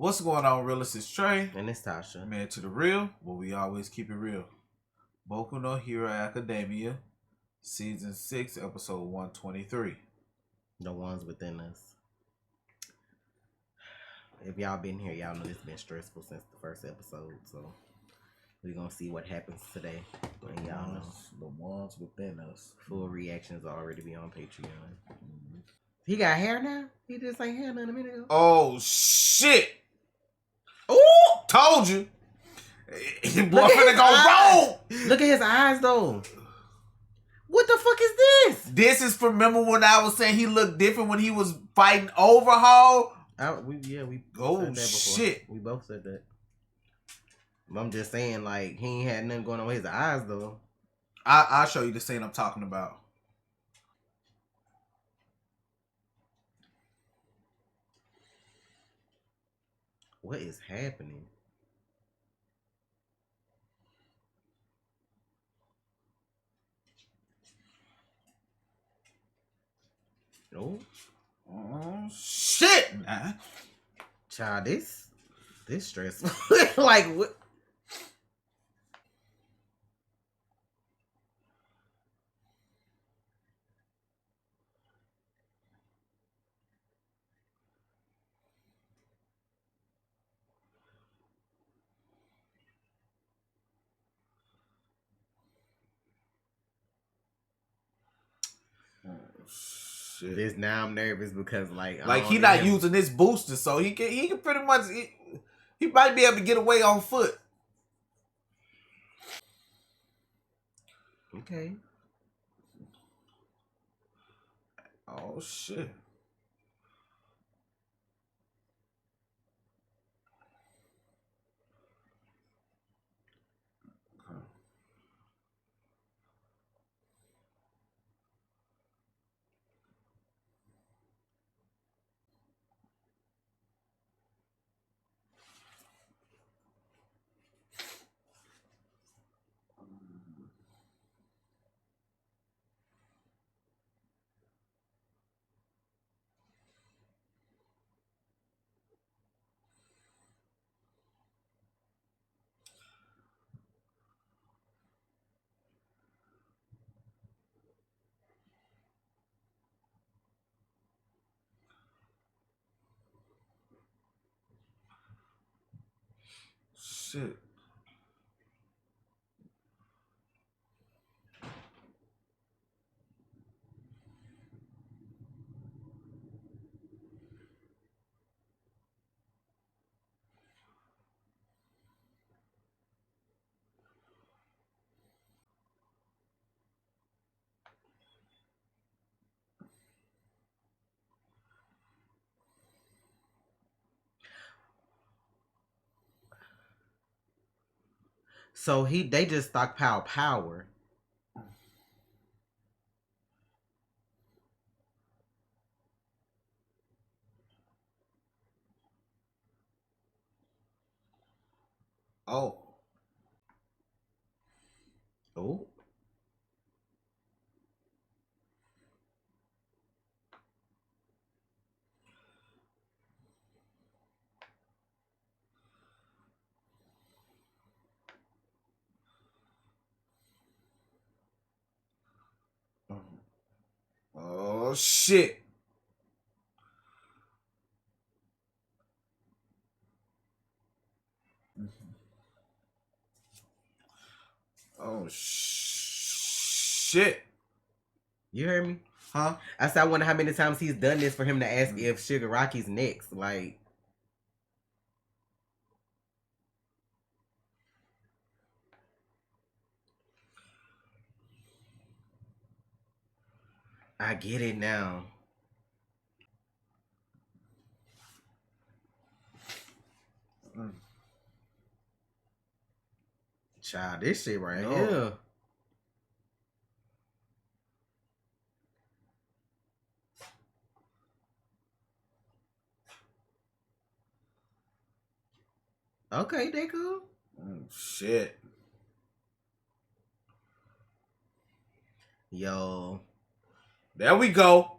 What's going on, realist? It's Trey. And it's Tasha. Man, to the real, well, we always keep it real. Boku no Hero Academia, Season 6, Episode 123. The ones within us. If y'all been here, y'all know it's been stressful since the first episode. So we're going to see what happens today. And y'all know. The ones within us. Full reactions already be on Patreon. He got hair now? He just like hair a minute ago. Oh, shit. Oh! Told you. Boy, finna go roll. Look at his eyes, though. What the fuck is this? This is from, remember when I was saying he looked different when he was fighting Overhaul? We oh, said that before. Shit. We both said that. I'm just saying, like, he ain't had nothing going on with his eyes, though. I'll show you the scene I'm talking about. What is happening? Oh. Oh, shit, nah. Child, this stressful. Like, what? Shit. This now I'm nervous because like he not using this booster, so he can pretty much he might be able to get away on foot. Okay. Oh shit. Shit. So they just stockpile power. Oh. Oh. Oh shit. Oh shit. You heard me? Huh? I said I wonder how many times he's done this for him to ask if Shigaraki's next. Like, I get it now. Child, this shit right here. Okay, they cool. Shit. Yo. There we go.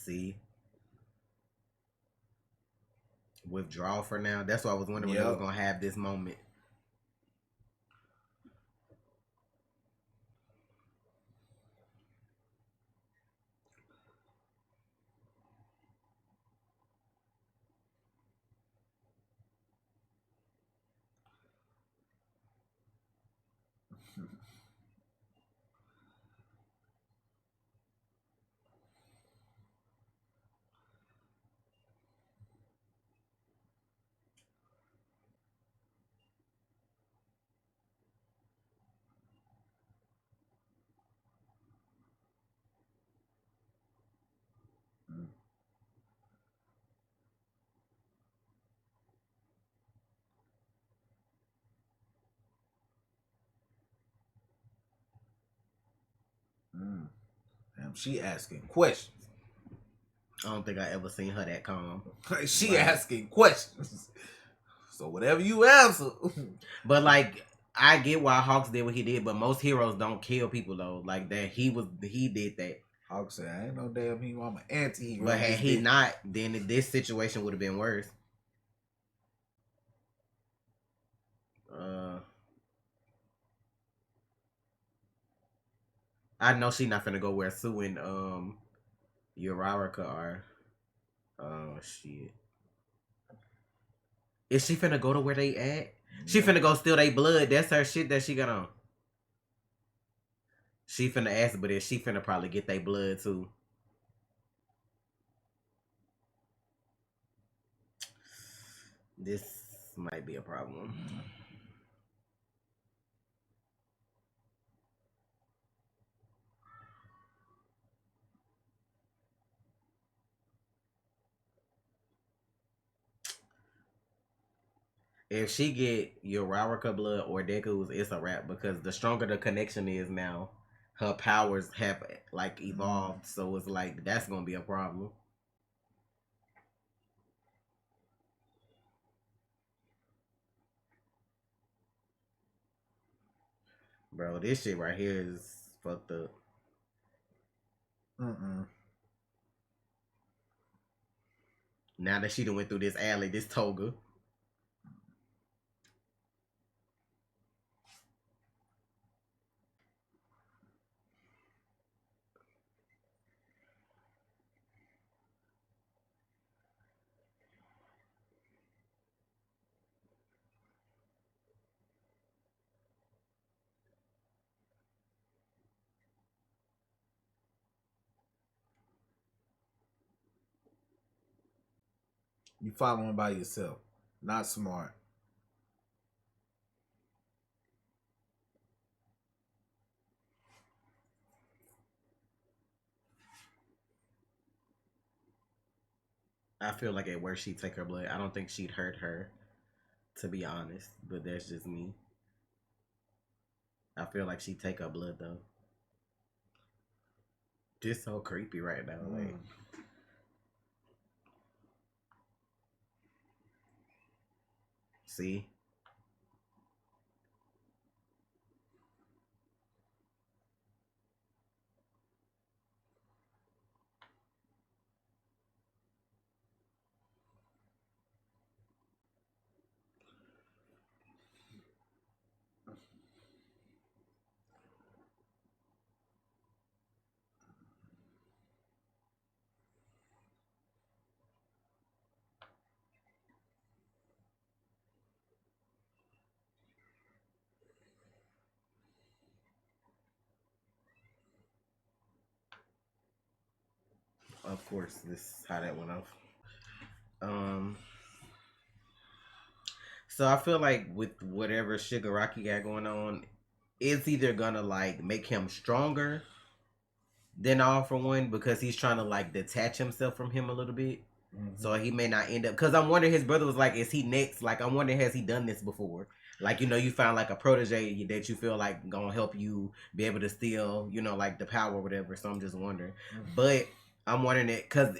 See, withdraw for now. That's why I was wondering when they was Yep. gonna have this moment. Mm. Damn, she asking questions. I don't think I ever seen her that calm. She Like, asking questions. So whatever you answer. but like, I get why Hawks did what he did, but most heroes don't kill people though. Like that, he did that. Hawk said, I ain't no damn hero. I'm an anti-hero. But had he not, then this situation would have been worse. I know she not finna go where Sue and Uraraka are. Oh shit. Is she finna go to where they at? She finna go steal their blood. That's her shit that she got on. She finna ask, but is she finna probably get their blood too? This might be a problem. If she get Uraraka blood or Deku's, it's a wrap because the stronger the connection is now, her powers have like evolved. So it's like that's gonna be a problem. Bro, this shit right here is fucked up. Now that she done went through this alley, this toga. You following by yourself. Not smart. I feel like at worst she'd take her blood. I don't think she'd hurt her, to be honest. But that's just me. I feel like she'd take her blood though. Just so creepy right now. Like, see? Of course, this is how that went off. Um, so I feel like with whatever Shigaraki got going on, it's either gonna like make him stronger than All for One because he's trying to like detach himself from him a little bit. So he may not end up because I'm wondering his brother was like, is he next? Like I'm wondering has he done this before? Like you found like a protege that you feel like gonna help you be able to steal, like the power or whatever. So I'm just wondering, but I'm wondering it because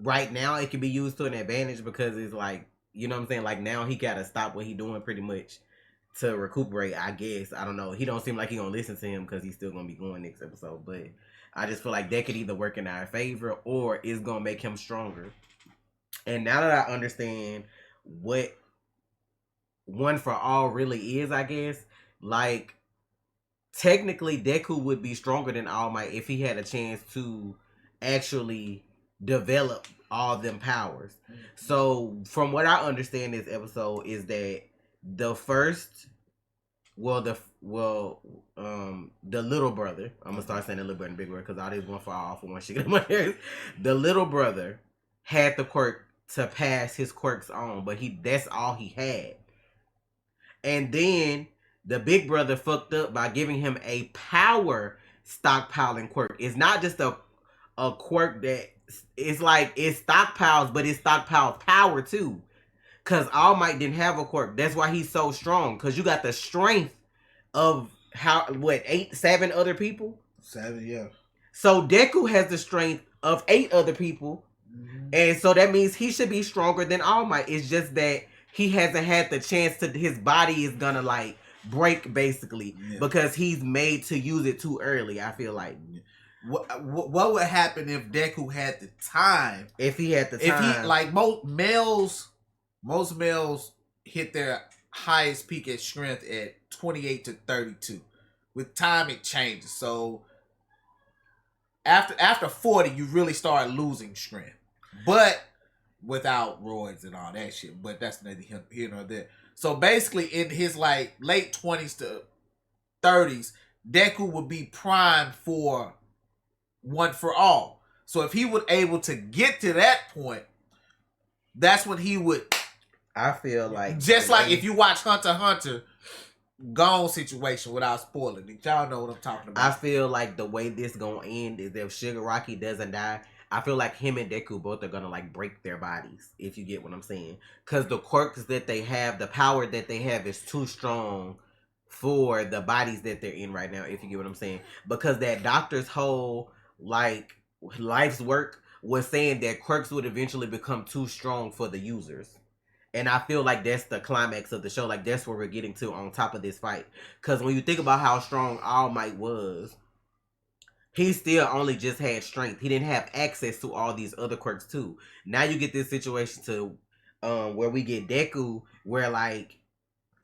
right now it can be used to an advantage because it's like what I'm saying. Like now he gotta stop what he doing pretty much to recuperate. I guess I don't know. He don't seem like he gonna listen to him because he's still gonna be going next episode, but I just feel like that could either work in our favor or it's gonna make him stronger. And now that I understand what One for All really is, I guess, like technically Deku would be stronger than All Might if he had a chance to actually develop all them powers. So from what I understand this episode is that the first the little brother, I'm gonna start saying the little brother and big brother because all these One for All for one shit. The little brother had the quirk to pass his quirks on, but that's all he had. And then the big brother fucked up by giving him a power stockpiling quirk. It's not just a quirk that it's like it stockpiles, but it stockpiles power too. Cause All Might didn't have a quirk. That's why he's so strong. Cause you got the strength of seven other people? 7, yeah. So Deku has the strength of 8 other people. Mm-hmm. And so that means he should be stronger than All Might. It's just that he hasn't had the chance to, his body is gonna like break basically because he's made to use it too early, I feel like. What would happen if Deku had the time? If he had the time. If he, like most males hit their highest peak at strength at 28 to 32. With time it changes. So after 40 you really start losing strength. But without roids and all that shit. But that's neither here nor there. So basically in his like late 20s to 30s, Deku would be primed for One for All. So if he was able to get to that point, that's when he would. I feel like just like if you watch Hunter x Hunter, Gone situation without spoiling it. Y'all know what I'm talking about. I feel like the way this gonna end is if Shigaraki doesn't die, I feel like him and Deku both are gonna like break their bodies, if you get what I'm saying. Cause the quirks that they have, the power that they have is too strong for the bodies that they're in right now, if you get what I'm saying. Because that doctor's whole like life's work was saying that quirks would eventually become too strong for the users. And I feel like that's the climax of the show. Like, that's where we're getting to on top of this fight. Because when you think about how strong All Might was, he still only just had strength. He didn't have access to all these other quirks, too. Now you get this situation to where we get Deku, where, like,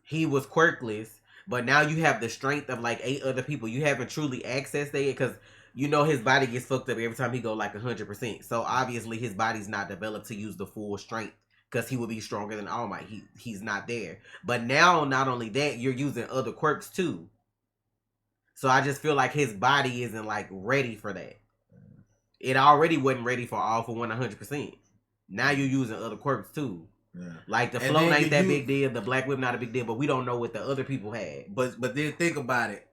he was quirkless. But now you have the strength of, like, 8 other people. You haven't truly accessed it because, you know, his body gets fucked up every time he go, like, 100%. So, obviously, his body's not developed to use the full strength. Because he would be stronger than All Might. He's not there. But now, not only that, you're using other quirks too. So I just feel like his body isn't like ready for that. It already wasn't ready for All for One 100%. Now you're using other quirks too. Yeah. Like the float ain't that big deal. The Black Whip not a big deal. But we don't know what the other people had. But then think about it.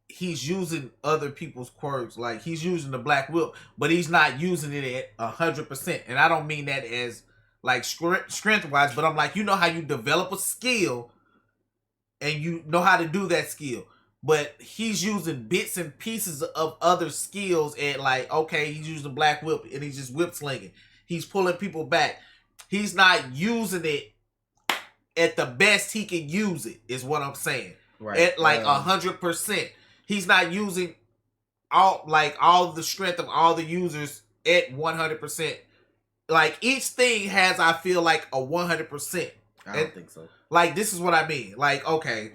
He's using other people's quirks. Like he's using the Black Whip. But he's not using it at 100%. And I don't mean that as like strength wise, but I'm like, you know how you develop a skill and you know how to do that skill, but he's using bits and pieces of other skills and like, okay, he's using Black Whip and he's just whip slinging. He's pulling people back. He's not using it at the best he can use it is what I'm saying. Right. At like 100%. He's not using all the strength of all the users at 100%. Like, each thing has, I feel like, a 100%. I don't think so. Like, this is what I mean. Like, okay.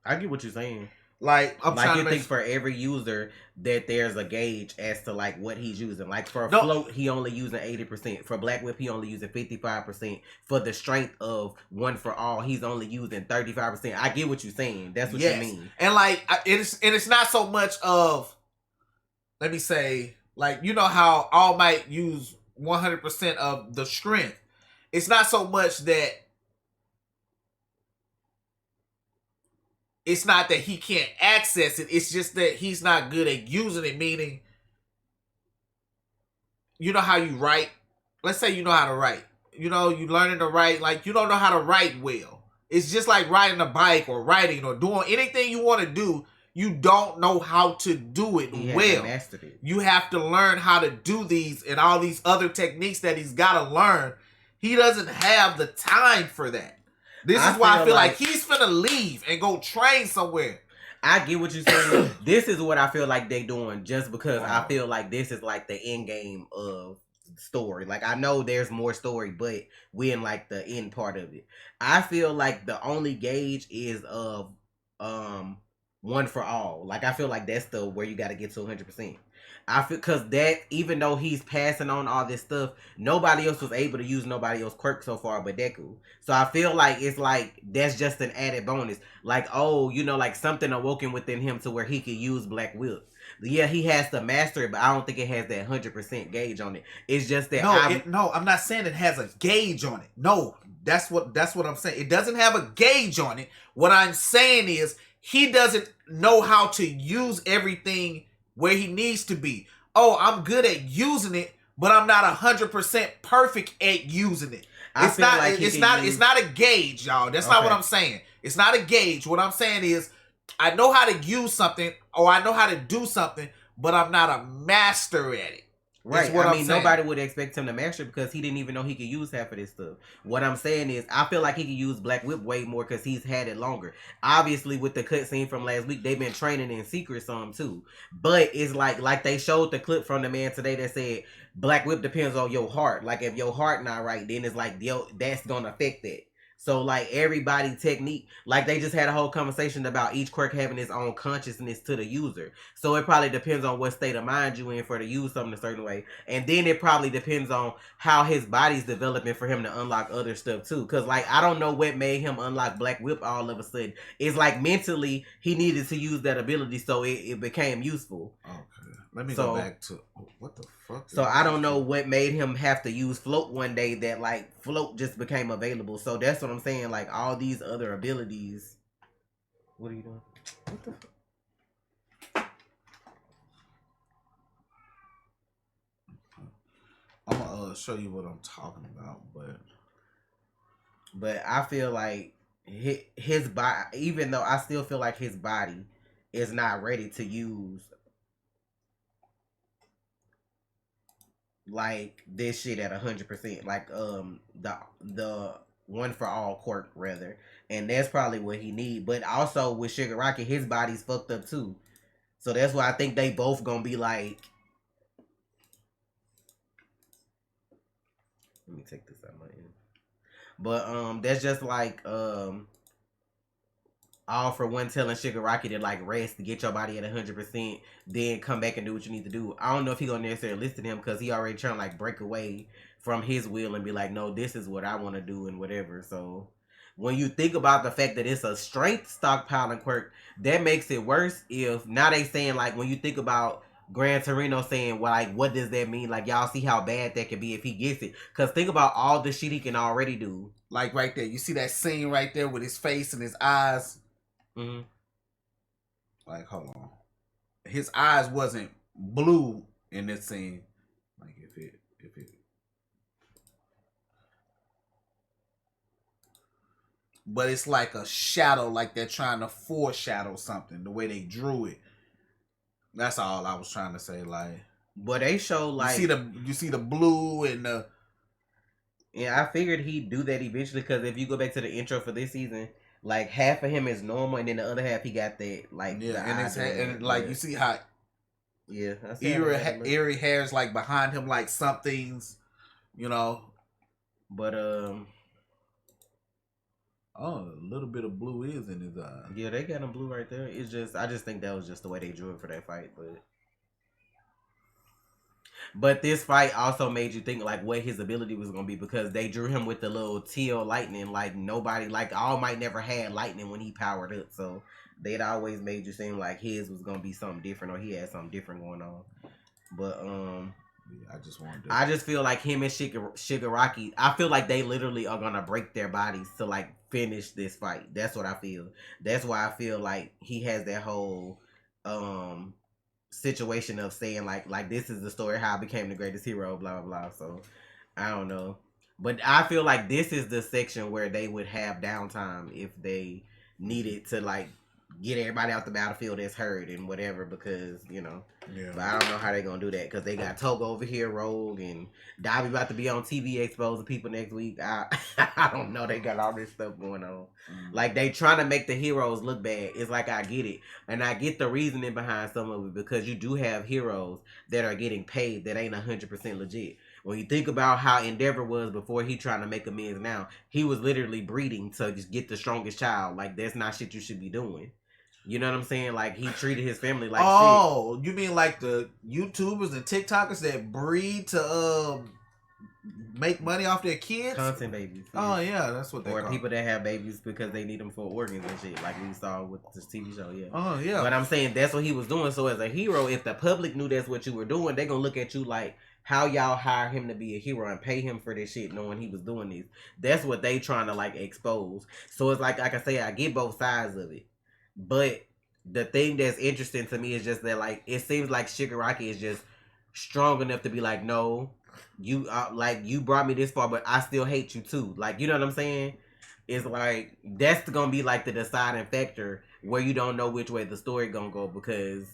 I get what you're saying. Like, I'm like, you think for every user that there's a gauge as to, like, what he's using. Like, for a float, he only using 80%. For Black Whip, he only using 55%. For the strength of One for All, he's only using 35%. I get what you're saying. That's what you mean. And, like, it's not so much of, let me say, like, you know how All Might use 100% of the strength. It's not so much that it's not that he can't access it. It's just that he's not good at using it. Meaning, you know how you write. Let's say you know how to write. You know, you learning to write. Like, you don't know how to write well. It's just like riding a bike or writing or doing anything you want to do. You don't know how to do it well. You have to learn how to do these and all these other techniques that he's got to learn. He doesn't have the time for that. This is why I feel like he's finna leave and go train somewhere. I get what you're saying. This is what I feel like they doing just because I Oh. feel like this is like the end game of story. Like I know there's more story, but we in like the end part of it. I feel like the only gauge is of um one for all. Like I feel like that's the where you got to get to 100%. I feel because that even though he's passing on all this stuff, nobody else was able to use nobody else quirk so far but Deku. So I feel like it's like that's just an added bonus. Like, oh, you know, like something awoken within him to where he could use Black Whip. Yeah, he has to master it, but I don't think it has that 100% gauge on it. It's just that No, I'm not saying it has a gauge on it. No, that's what I'm saying. It doesn't have a gauge on it. What I'm saying is he doesn't know how to use everything where he needs to be. Oh, I'm good at using it, but I'm not 100% perfect at using it. It's not. Like it's not a gauge, y'all. That's not what I'm saying. It's not a gauge. What I'm saying is, I know how to use something, or I know how to do something, but I'm not a master at it. Right. I mean, nobody would expect him to master because he didn't even know he could use half of this stuff. What I'm saying is, I feel like he could use Black Whip way more because he's had it longer. Obviously, with the cutscene from last week, they've been training in secret some too. But it's like they showed the clip from the man today that said Black Whip depends on your heart. Like if your heart not right, then it's like that's gonna affect that. So like everybody technique, like they just had a whole conversation about each quirk having its own consciousness to the user. So it probably depends on what state of mind you in for to use something a certain way. And then it probably depends on how his body's developing for him to unlock other stuff too. Cause like I don't know what made him unlock Black Whip all of a sudden. It's like mentally he needed to use that ability so it became useful. Okay. Let me go back to what the fuck. So I don't know what made him have to use float one day that like float just became available. So that's what I'm saying. Like all these other abilities. What are you doing? What the fuck? I'm gonna show you what I'm talking about, but I feel like his body, even though I still feel like his body is not ready to use like this shit at 100%, like the one for all quirk rather, and that's probably what he need. But also with Shigaraki, his body's fucked up too, so that's why I think they both gonna be like. Let me take this out my end. But that's just like all for one telling Shigaraki to like rest to get your body at 100%, then come back and do what you need to do. I don't know if he gonna necessarily listen to him because he already trying to like break away from his will and be like, no, this is what I want to do and whatever. So when you think about the fact that it's a strength stockpiling quirk, that makes it worse. If now they saying like when you think about Gran Torino saying, well, like, what does that mean? Like, y'all see how bad that could be if he gets it. Because think about all the shit he can already do. Like right there. You see that scene right there with his face and his eyes? Mm-hmm. Like, hold on. His eyes wasn't blue in this scene. Like, if it. But it's like a shadow, like they're trying to foreshadow something, the way they drew it. That's all I was trying to say. Like, but they show like you see the blue and the. Yeah, I figured he'd do that eventually because if you go back to the intro for this season, like half of him is normal and then the other half he got that like and like you see how eerie hairs like behind him like something's, you know. But oh, a little bit of blue is in his eyes. Yeah, they got him blue right there. It's just I just think that was just the way they drew it for that fight, But this fight also made you think like what his ability was gonna be because they drew him with the little teal lightning. Like nobody, like All Might never had lightning when he powered up, so they'd always made you seem like his was gonna be something different or he had something different going on. But I just feel like him and Shigaraki, I feel like they literally are gonna break their bodies to like finish this fight. That's what I feel. That's why I feel like he has that whole situation of saying like this is the story how I became the greatest hero, blah blah blah. So I don't know, but I feel like this is the section where they would have downtime if they needed to like get everybody out the battlefield that's hurt and whatever, because Yeah. But I don't know how they're gonna do that, because they got Togo over here, Rogue, and Dobby about to be on TV exposing people next week. I don't know. They got all this stuff going on. Like, they trying to make the heroes look bad. It's like, I get it, and I get the reasoning behind some of it, because you do have heroes that are getting paid that ain't 100% legit. When you think about how Endeavor was before he trying to make amends now, he was literally breeding to just get the strongest child. Like, that's not shit you should be doing. You know what I'm saying? Like, he treated his family like shit. Oh, you mean like the YouTubers and TikTokers that breed to make money off their kids? Content babies. Oh yeah, that's what they or call people that have babies because they need them for organs and shit, like we saw with this TV show. Yeah. Oh yeah. But I'm saying that's what he was doing. So as a hero, if the public knew that's what you were doing, they gonna look at you like, how y'all hire him to be a hero and pay him for this shit, knowing he was doing this. That's what they trying to like expose. So it's like I say, I get both sides of it, but the thing that's interesting to me is just that, like, it seems like Shigaraki is just strong enough to be like, no, you you brought me this far, but I still hate you too. Like, you know what I'm saying? It's like, that's gonna be like the deciding factor where you don't know which way the story gonna go, because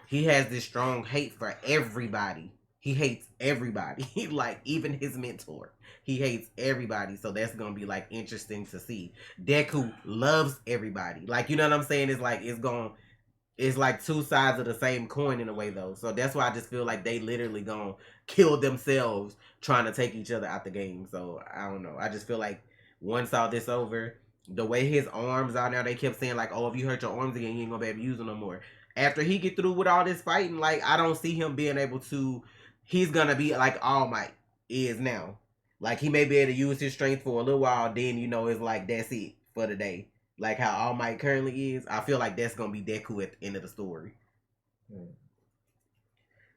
he has this strong hate for everybody. He hates everybody. Like, even his mentor. He hates everybody. So that's gonna be like interesting to see. Deku loves everybody. Like, you know what I'm saying? It's like, it's like two sides of the same coin in a way, though. So that's why I just feel like they literally gonna kill themselves trying to take each other out the game. So I don't know. I just feel like once all this over, the way his arms are now, they kept saying like, oh, if you hurt your arms again, you ain't gonna be able to use them no more. After he get through with all this fighting, like, I don't see him being able to. He's gonna be like All Might is now. Like, he may be able to use his strength for a little while, then it's like, that's it for the day. Like how All Might currently is. I feel like that's gonna be Deku at the end of the story.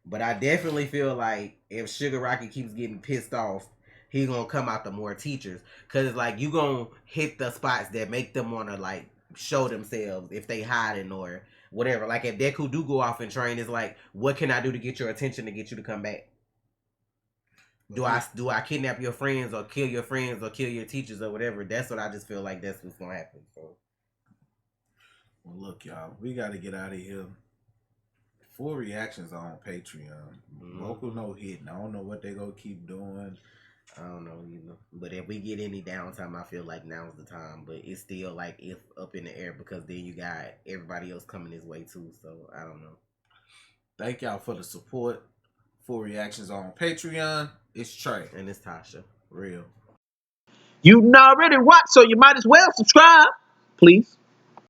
But I definitely feel like if Shigaraki keeps getting pissed off, he's gonna come out to more teachers. Cause it's like, you gonna hit the spots that make them wanna like show themselves if they hiding or whatever. Like, if Deku do go off and train, it's like, what can I do to get your attention to get you to come back? Do I kidnap your friends or kill your teachers or whatever? That's what I just feel like that's what's gonna happen. So, well, look, y'all, we got to get out of here. Full reactions on Patreon. Local no hitting. I don't know what they gonna keep doing. I don't know either. But if we get any downtime, I feel like now's the time. But it's still like if up in the air, because then you got everybody else coming this way too. So I don't know. Thank y'all for the support. Full reactions on Patreon. It's Trey. And it's Tasha. Real. You already watched, so you might as well subscribe. Please.